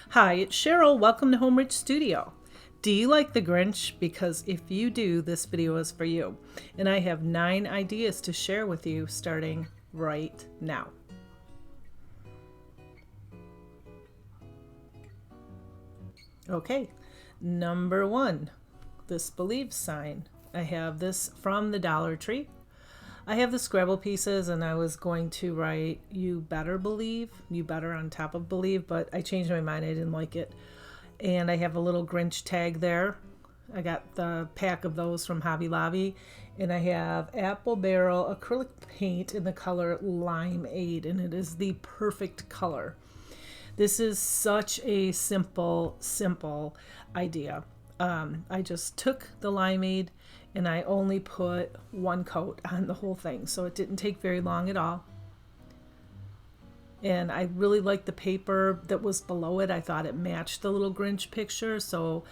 Hi, it's Cheryl. Welcome to Home Rich Studio. Do you like the Grinch? Because if you do, this video is for you. And I have 9 ideas to share with you starting right now. Okay, number 1, this Believe sign. I have this from the Dollar Tree. I have the Scrabble pieces and I was going to write you better believe, you better on top of believe, but I changed my mind. I didn't like it. And I have a little Grinch tag there. I got the pack of those from Hobby Lobby. And I have apple barrel acrylic paint in the color Limeade, and it is the perfect color. This is such a simple idea. I just took the Limeade and I only put 1 coat on the whole thing, so it didn't take very long at all. And I really liked the paper that was below it. I thought it matched the little Grinch picture, so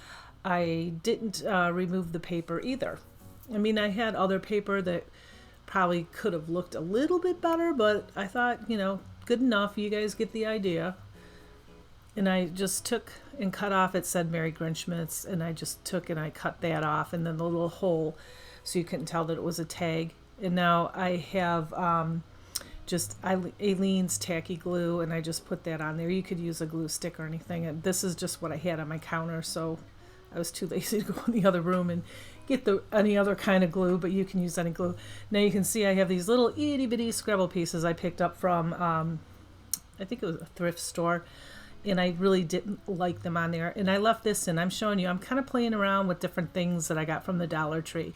I didn't remove the paper either. I mean, I had other paper that probably could have looked a little bit better, but I thought, good enough. You guys get the idea. And I just took and cut off, it said Merry Grinchmas, and I just took and I cut that off, and then the little hole so you couldn't tell that it was a tag. And now I have just Aleene's tacky glue, and I just put that on there. You could use a glue stick or anything. And this is just what I had on my counter, so I was too lazy to go in the other room and get any other kind of glue, but you can use any glue. Now you can see I have these little itty bitty Scrabble pieces I picked up from, I think it was a thrift store. And I really didn't like them on there. And I left this in. I'm showing you, I'm kind of playing around with different things that I got from the Dollar Tree.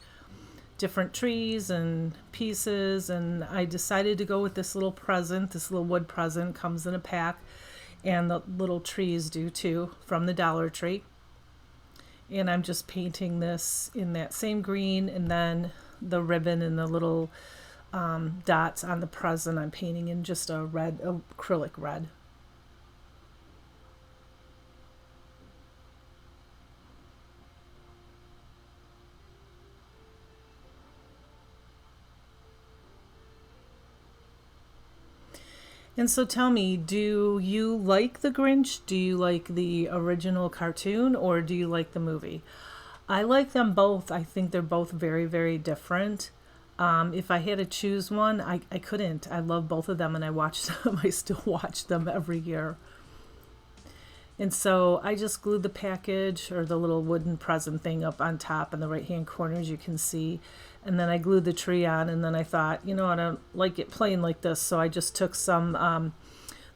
Different trees and pieces. And I decided to go with this little present. This little wood present comes in a pack. And the little trees do too, from the Dollar Tree. And I'm just painting this in that same green. And then the ribbon and the little dots on the present I'm painting in just a red, acrylic red. And so tell me, do you like the Grinch? Do you like the original cartoon, or do you like the movie? I like them both. I think they're both very, very different. If I had to choose one, I couldn't. I love both of them and I watch them. I still watch them every year. And so I just glued the package or the little wooden present thing up on top in the right hand corner, as you can see. And then I glued the tree on, and then I thought, I don't like it plain like this. So I just took some,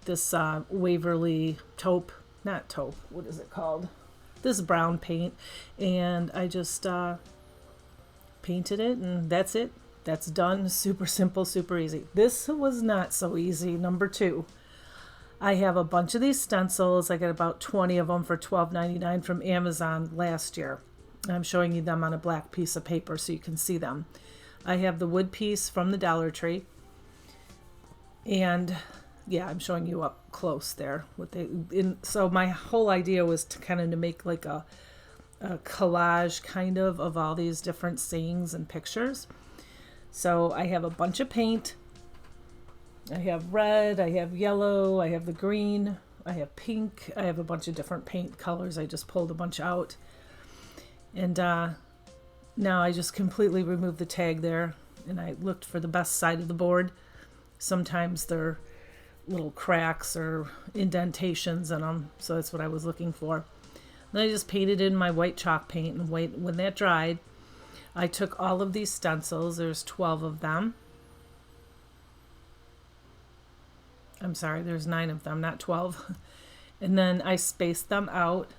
this Waverly taupe, not taupe, what is it called? This brown paint. And I just painted it, and that's it. That's done. Super simple, super easy. This was not so easy. Number 2. I have a bunch of these stencils. I got about 20 of them for $12.99 from Amazon last year. I'm showing you them on a black piece of paper so you can see them. I have the wood piece from the Dollar Tree. And yeah, I'm showing you up close there. So my whole idea was to kind of to make like a collage kind of all these different sayings and pictures. So I have a bunch of paint. I have red, I have yellow, I have the green, I have pink, I have a bunch of different paint colors. I just pulled a bunch out. And now I just completely removed the tag there, and I looked for the best side of the board. Sometimes there are little cracks or indentations in them, so that's what I was looking for. Then I just painted in my white chalk paint, and when that dried, I took all of these stencils. There's 12 of them. I'm sorry, there's 9 of them, not 12. And then I spaced them out.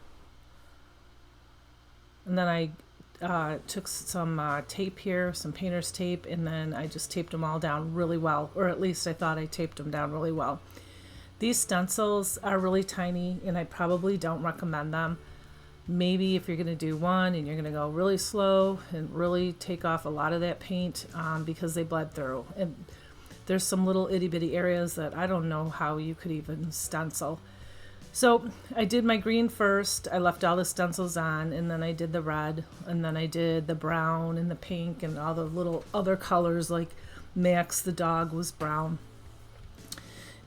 And then I took some tape here, some painter's tape, and then I just taped them all down really well. Or at least I thought I taped them down really well. These stencils are really tiny, and I probably don't recommend them. Maybe if you're going to do one and you're going to go really slow and really take off a lot of that paint because they bled through. And there's some little itty bitty areas that I don't know how you could even stencil. So I did my green first. I left all the stencils on, and then I did the red, and then I did the brown and the pink and all the little other colors, like Max the dog was brown.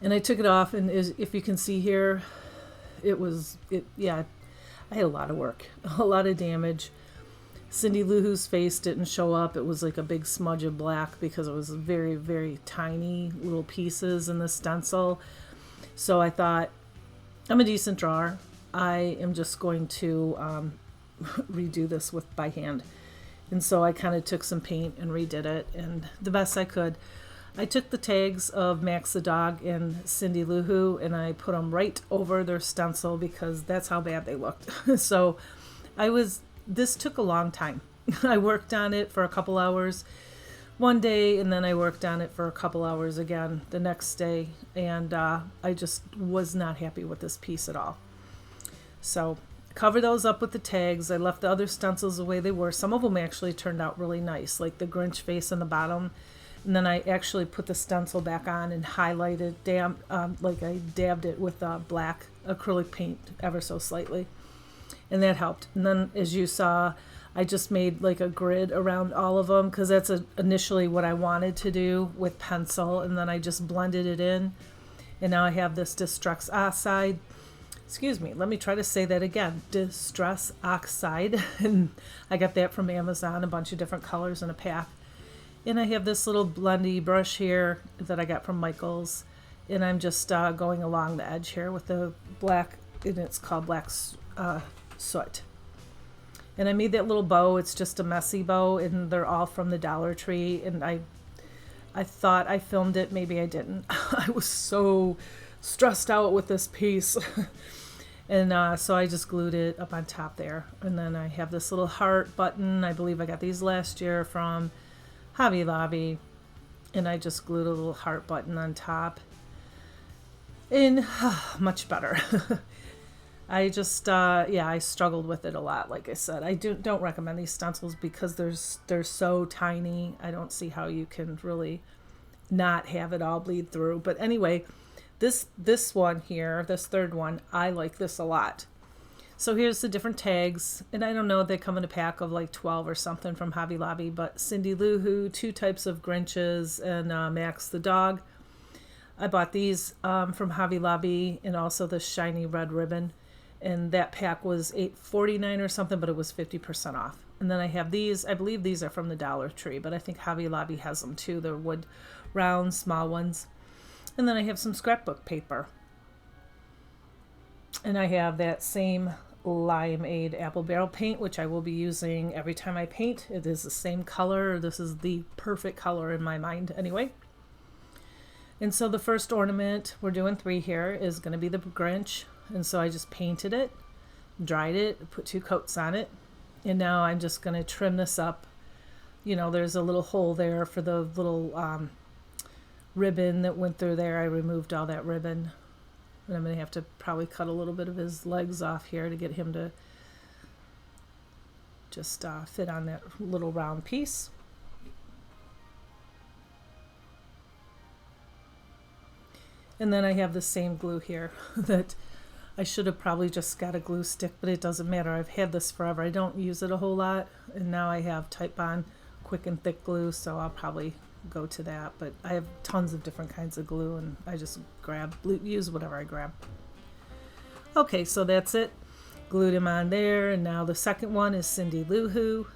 And I took it off, and if you can see here, yeah, I had a lot of work, a lot of damage. Cindy Lou Who's face didn't show up. It was like a big smudge of black because it was very, very tiny little pieces in the stencil. So I thought, I'm a decent drawer. I am just going to redo this by hand. And so I kind of took some paint and redid it, and the best I could. I took the tags of Max the dog and Cindy Lou Who, and I put them right over their stencil because that's how bad they looked. So this took a long time. I worked on it for a couple hours one day, and then I worked on it for a couple hours again the next day, and I just was not happy with this piece at all. So cover those up with the tags. I left the other stencils the way they were. Some of them actually turned out really nice, like the Grinch face on the bottom. And then I actually put the stencil back on and highlighted, like I dabbed it with black acrylic paint ever so slightly. And that helped. And then, as you saw, I just made like a grid around all of them because that's initially what I wanted to do with pencil. And then I just blended it in. And now I have this Distress Oxide. Excuse me, let me try to say that again. Distress Oxide. And I got that from Amazon, a bunch of different colors in a pack. And I have this little blendy brush here that I got from Michael's. And I'm just going along the edge here with the black, and it's called black soot. And I made that little bow. It's just a messy bow, and they're all from the Dollar Tree. And I thought I filmed it. Maybe I didn't. I was so stressed out with this piece. And so I just glued it up on top there. And then I have this little heart button. I believe I got these last year from Hobby Lobby. And I just glued a little heart button on top. And much better. I just, I struggled with it a lot. Like I said, I don't recommend these stencils because they're so tiny. I don't see how you can really not have it all bleed through. But anyway, this one here, this third one, I like this a lot. So here's the different tags, and I don't know, they come in a pack of like 12 or something from Hobby Lobby, but Cindy Lou Who, 2 types of Grinches, and Max the dog. I bought these from Hobby Lobby, and also the shiny red ribbon, and that pack was $8.49 or something, but it was 50% off. And then I have these, I believe these are from the Dollar Tree, but I think Hobby Lobby has them too. They're wood round, small ones. And then I have some scrapbook paper. And I have that same Limeade apple barrel paint, which I will be using every time I paint. It is the same color. This is the perfect color in my mind anyway. And so the first ornament, we're doing 3 here, is going to be the Grinch. And so I just painted it, dried it, put 2 coats on it. And now I'm just going to trim this up. You know, there's a little hole there for the little ribbon that went through there. I removed all that ribbon. And I'm going to have to probably cut a little bit of his legs off here to get him to just fit on that little round piece. And then I have the same glue here that I should have probably just got a glue stick, but it doesn't matter. I've had this forever. I don't use it a whole lot. And now I have Type Bond quick and thick glue, so I'll probably go to that. But I have tons of different kinds of glue, and I just use whatever I grab. Okay, so that's it. Glued him on there, and now the second one is Cindy Lou Who.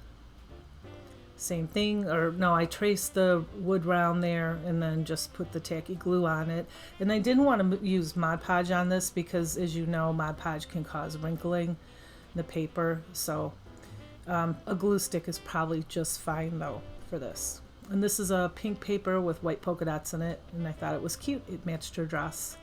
Same thing, or no, I traced the wood round there and then just put the tacky glue on it. And I didn't want to use Mod Podge on this because, as you know, Mod Podge can cause wrinkling in the paper. So a glue stick is probably just fine though for this. And this is a pink paper with white polka dots in it, and I thought it was cute. It matched her dress.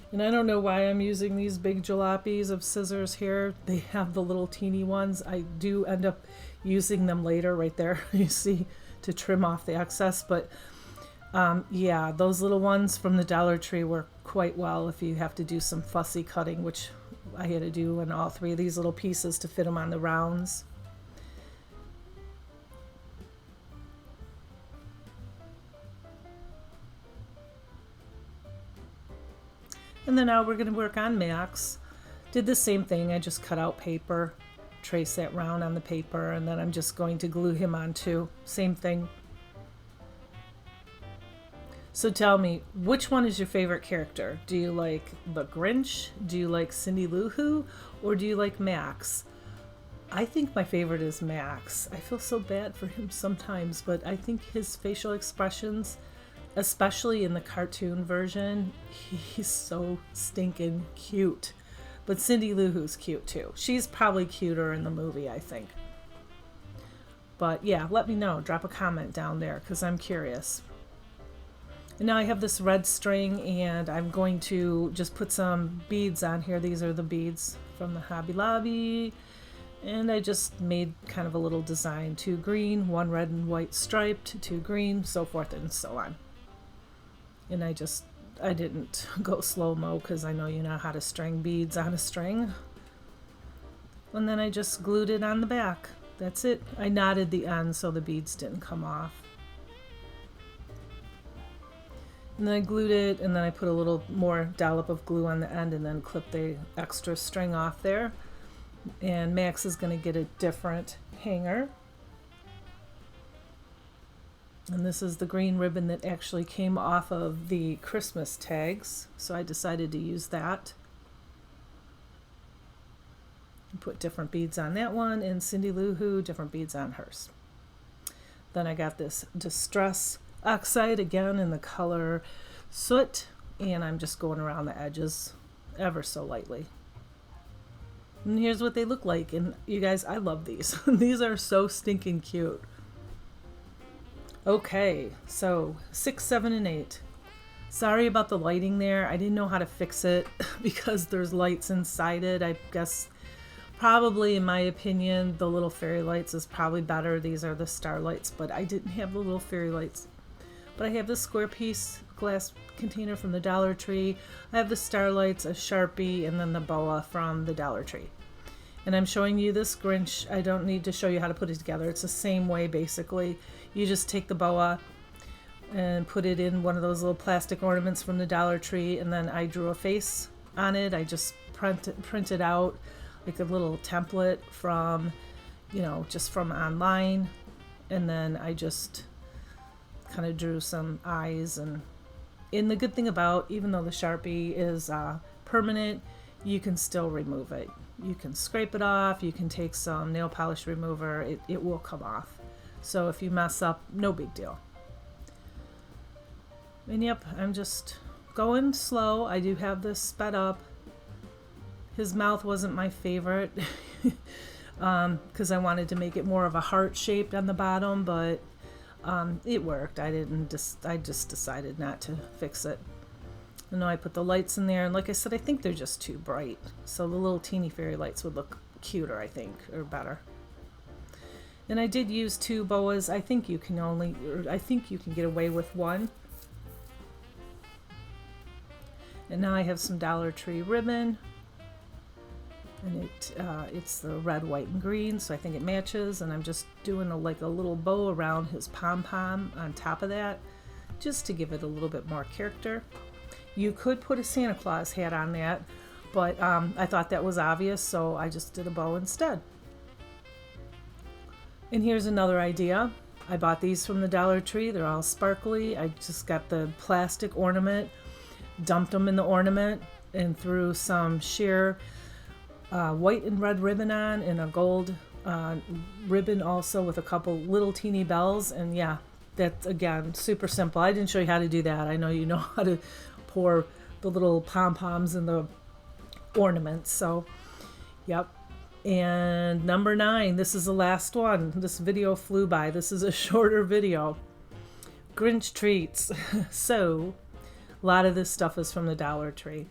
And I don't know why I'm using these big jalopies of scissors here. They have the little teeny ones. I do end up using them later right there, you see, to trim off the excess. But yeah, those little ones from the Dollar Tree work quite well if you have to do some fussy cutting, which I had to do in all 3 of these little pieces to fit them on the rounds. And then now we're going to work on Max. Did the same thing. I just cut out paper, trace that round on the paper, and then I'm just going to glue him on too. Same thing. So tell me, which one is your favorite character? Do you like the Grinch? Do you like Cindy Lou Who? Or do you like Max? I think my favorite is Max. I feel so bad for him sometimes, but I think his facial expressions, especially in the cartoon version, he's so stinking cute. But Cindy Lou Who's cute too. She's probably cuter in the movie, I think. But yeah, let me know. Drop a comment down there because I'm curious. And now I have this red string and I'm going to just put some beads on here. These are the beads from the Hobby Lobby. And I just made kind of a little design. 2 green, 1 red and white striped, 2 green, so forth and so on. And I didn't go slow-mo because I know you know how to string beads on a string. And then I just glued it on the back. That's it. I knotted the end so the beads didn't come off. And then I glued it, and then I put a little more dollop of glue on the end and then clipped the extra string off there. And Max is going to get a different hanger. And this is the green ribbon that actually came off of the Christmas tags, so I decided to use that. Put different beads on that one, and Cindy Lou Who, different beads on hers. Then I got this Distress Oxide again in the color Soot, and I'm just going around the edges ever so lightly. And here's what they look like, and you guys, I love these. These are so stinking cute. Okay, so 6, 7, and 8. Sorry about the lighting there. I didn't know how to fix it because there's lights inside it. I guess probably, in my opinion, the little fairy lights is probably better. These are the star lights, but I didn't have the little fairy lights. But I have this square piece glass container from the Dollar Tree. I have the star lights, a Sharpie, and then the boa from the Dollar Tree. And I'm showing you this Grinch. I don't need to show you how to put it together. It's the same way, basically. You just take the boa and put it in one of those little plastic ornaments from the Dollar Tree, and then I drew a face on it. I just printed out like a little template from, just from online, and then I just kind of drew some eyes. And the good thing about, even though the Sharpie is permanent, you can still remove it. You can scrape it off, you can take some nail polish remover, it will come off. So if you mess up, no big deal. And yep, I'm just going slow. I do have this sped up. His mouth wasn't my favorite because I wanted to make it more of a heart shaped on the bottom, but it worked. I just decided not to fix it. And now I put the lights in there, and like I said, I think they're just too bright. So the little teeny fairy lights would look cuter, I think, or better. And I did use 2 boas. I think you can get away with 1. And now I have some Dollar Tree ribbon, and it's the red, white, and green, so I think it matches. And I'm just doing a little bow around his pom-pom on top of that, just to give it a little bit more character. You could put a Santa Claus hat on that, but I thought that was obvious, so I just did a bow instead. And here's another idea. I bought these from the Dollar Tree. They're all sparkly. I just got the plastic ornament, dumped them in the ornament, and threw some sheer white and red ribbon on, and a gold ribbon also with a couple little teeny bells. And yeah, that's, again, super simple. I didn't show you how to do that. I know you know how to pour the little pom-poms in the ornaments. So, yep. And number 9, this is the last one. This video flew by. This is a shorter video. Grinch treats. So, a lot of this stuff is from the Dollar Tree.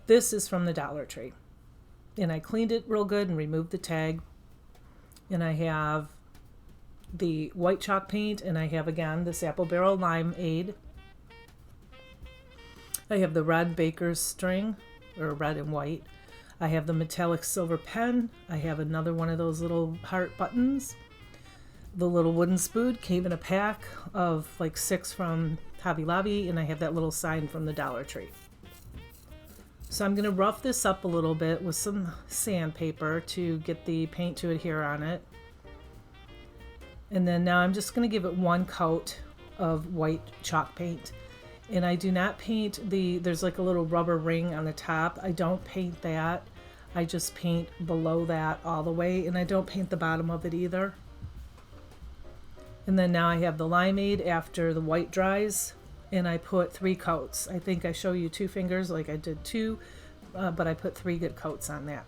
This is from the Dollar Tree. And I cleaned it real good and removed the tag. And I have the white chalk paint, and I have, again, this Apple Barrel Limeade. I have the red baker's string, or red and white. I have the metallic silver pen. I have another one of those little heart buttons. The little wooden spoon came in a pack of like 6 from Hobby Lobby, and I have that little sign from the Dollar Tree. So I'm going to rough this up a little bit with some sandpaper to get the paint to adhere on it. And then now I'm just going to give it 1 coat of white chalk paint. And I do not paint there's like a little rubber ring on the top. I don't paint that. I just paint below that all the way, and I don't paint the bottom of it either. And then now I have the limeade after the white dries, and I put 3 coats. I think I show you 2 fingers, like I did 2, but I put 3 good coats on that.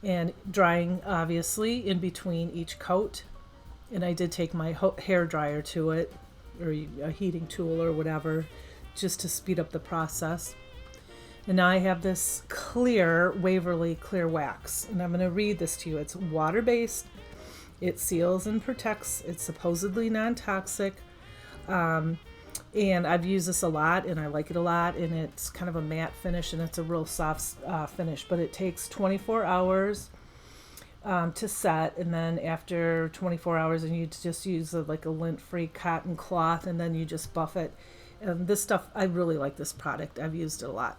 And drying obviously in between each coat. And I did take my hair dryer to it, or a heating tool or whatever, just to speed up the process. And now I have this clear Waverly clear wax, and I'm going to read this to you. It's water-based, it seals and protects, it's supposedly non-toxic, and I've used this a lot, and I like it a lot, and it's kind of a matte finish, and it's a real soft finish, but it takes 24 hours to set, and then after 24 hours, and you just use like a lint-free cotton cloth, and then you just buff it. And this stuff, I really like this product. I've used it a lot.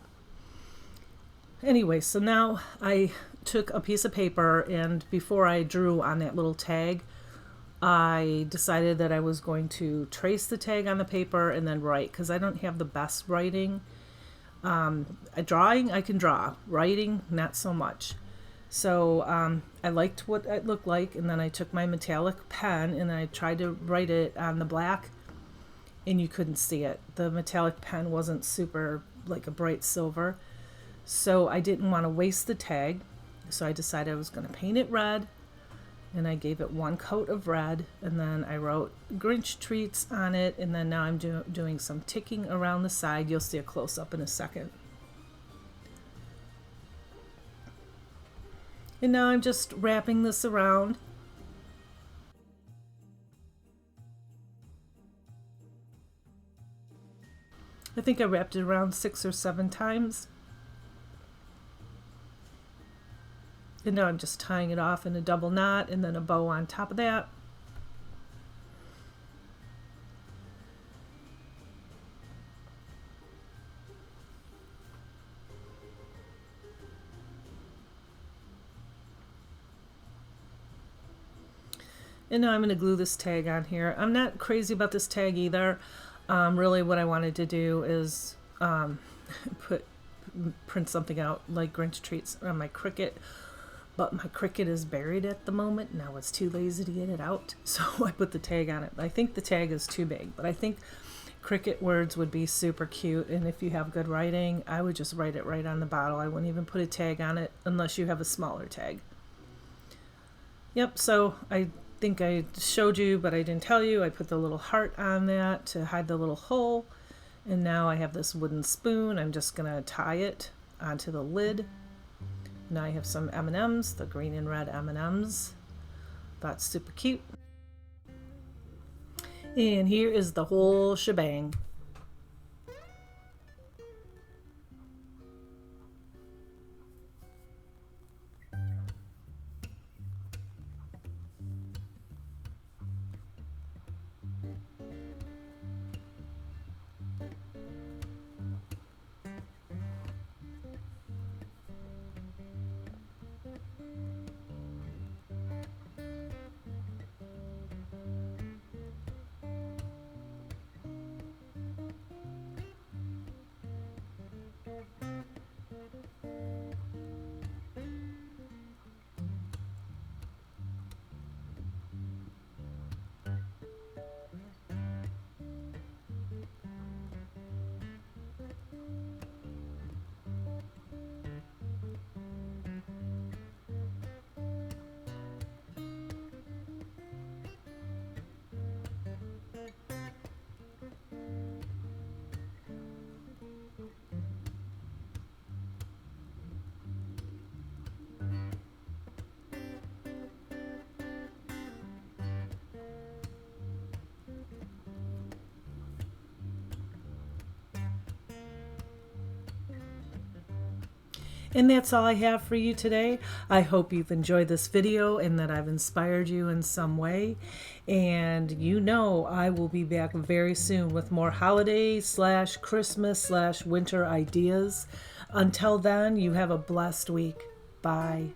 Anyway, so now I took a piece of paper, and before I drew on that little tag, I decided that I was going to trace the tag on the paper and then write, because I don't have the best writing. Drawing, I can draw. Writing, not so much. So I liked what it looked like, and then I took my metallic pen and I tried to write it on the black, and you couldn't see it. The metallic pen wasn't super like a bright silver. So I didn't want to waste the tag, so I decided I was going to paint it red, and I gave it 1 coat of red, and then I wrote Grinch treats on it, and then now I'm doing some ticking around the side. You'll see a close-up in a second. And now I'm just wrapping this around. I think I wrapped it around 6 or 7 times. And now I'm just tying it off in a double knot and then a bow on top of that. And now I'm going to glue this tag on here. I'm not crazy about this tag either. Really what I wanted to do is print something out like Grinch treats on my Cricut. But my Cricut is buried at the moment. Now it's too lazy to get it out. So I put the tag on it. I think the tag is too big. But I think Cricut words would be super cute. And if you have good writing, I would just write it right on the bottle. I wouldn't even put a tag on it unless you have a smaller tag. Yep, so I think I showed you, but I didn't tell you. I put the little heart on that to hide the little hole. And now I have this wooden spoon. I'm just going to tie it onto the lid. Now I have some M&Ms, the green and red M&Ms. That's super cute. And here is the whole shebang. And that's all I have for you today. I hope you've enjoyed this video and that I've inspired you in some way. And you know I will be back very soon with more holiday / Christmas / winter ideas. Until then, you have a blessed week. Bye.